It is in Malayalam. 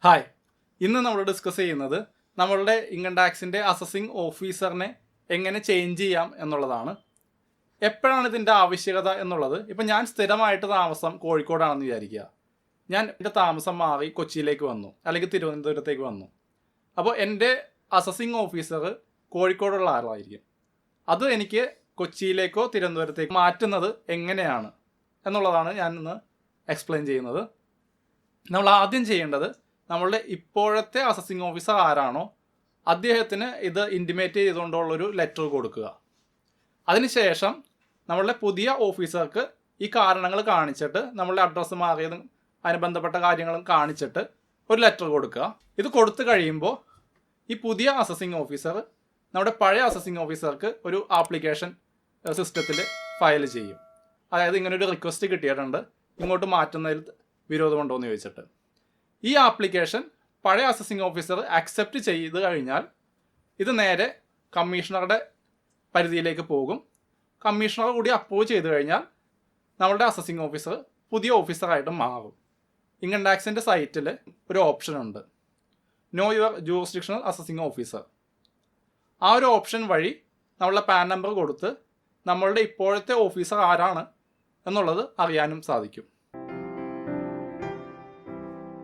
ഹായ്, ഇന്ന് നമ്മൾ ഡിസ്കസ് ചെയ്യുന്നത് നമ്മളുടെ ഇൻകം ടാക്സിൻ്റെ അസസിങ് ഓഫീസറിനെ എങ്ങനെ ചേഞ്ച് ചെയ്യാം എന്നുള്ളതാണ്. എപ്പോഴാണ് ഇതിൻ്റെ ആവശ്യകത എന്നുള്ളത്, ഇപ്പം ഞാൻ സ്ഥിരമായിട്ട് താമസം കോഴിക്കോടാണെന്ന് വിചാരിക്കുക. ഞാൻ എൻ്റെ താമസം മാറി കൊച്ചിയിലേക്ക് വന്നു, അല്ലെങ്കിൽ തിരുവനന്തപുരത്തേക്ക് വന്നു. അപ്പോൾ എൻ്റെ അസസിങ് ഓഫീസർ കോഴിക്കോടുള്ള ആളായിരിക്കും. അത് എനിക്ക് കൊച്ചിയിലേക്കോ തിരുവനന്തപുരത്തേക്കോ മാറ്റുന്നത് എങ്ങനെയാണ് എന്നുള്ളതാണ് ഞാൻ ഇന്ന് എക്സ്പ്ലെയിൻ ചെയ്യുന്നത്. നമ്മൾ ആദ്യം ചെയ്യേണ്ടത് നമ്മളുടെ ഇപ്പോഴത്തെ അസസിങ് ഓഫീസർ ആരാണോ അദ്ദേഹത്തിന് ഇത് ഇൻറ്റിമേറ്റ് ചെയ്തുകൊണ്ടുള്ളൊരു ലെറ്റർ കൊടുക്കുക. അതിനുശേഷം നമ്മളുടെ പുതിയ ഓഫീസർക്ക് ഈ കാരണങ്ങൾ കാണിച്ചിട്ട് നമ്മളുടെ അഡ്രസ്സ് മാറിയതും അതിന് ബന്ധപ്പെട്ട കാര്യങ്ങളും കാണിച്ചിട്ട് ഒരു ലെറ്റർ കൊടുക്കുക. ഇത് കൊടുത്തു കഴിയുമ്പോൾ ഈ പുതിയ അസസിങ് ഓഫീസർ നമ്മുടെ പഴയ അസസിങ് ഓഫീസർക്ക് ഒരു ആപ്ലിക്കേഷൻ സിസ്റ്റത്തിൽ ഫയൽ ചെയ്യും. അതായത് ഇങ്ങനൊരു റിക്വസ്റ്റ് കിട്ടിയിട്ടുണ്ട്, ഇങ്ങോട്ട് മാറ്റുന്നതിൽ വിരോധമുണ്ടോ എന്ന് ചോദിച്ചിട്ട്. ഈ ആപ്ലിക്കേഷൻ പഴയ അസസിങ് ഓഫീസർ അക്സെപ്റ്റ് ചെയ്ത് കഴിഞ്ഞാൽ ഇത് നേരെ കമ്മീഷണറുടെ പരിധിയിലേക്ക് പോകും. കമ്മീഷണർ കൂടി അപ്രൂവ് ചെയ്ത് കഴിഞ്ഞാൽ നമ്മളുടെ അസസിങ് ഓഫീസർ പുതിയ ഓഫീസറായിട്ട് മാറും. ഇൻകം ടാക്സിൻ്റെ സൈറ്റിൽ ഒരു ഓപ്ഷൻ ഉണ്ട്, no your jurisdictional assessing officer. ആ ഒരു ഓപ്ഷൻ വഴി നമ്മളുടെ പാൻ നമ്പർ കൊടുത്ത് നമ്മളുടെ ഇപ്പോഴത്തെ ഓഫീസർ ആരാണ് എന്നുള്ളത് അറിയാനും സാധിക്കും.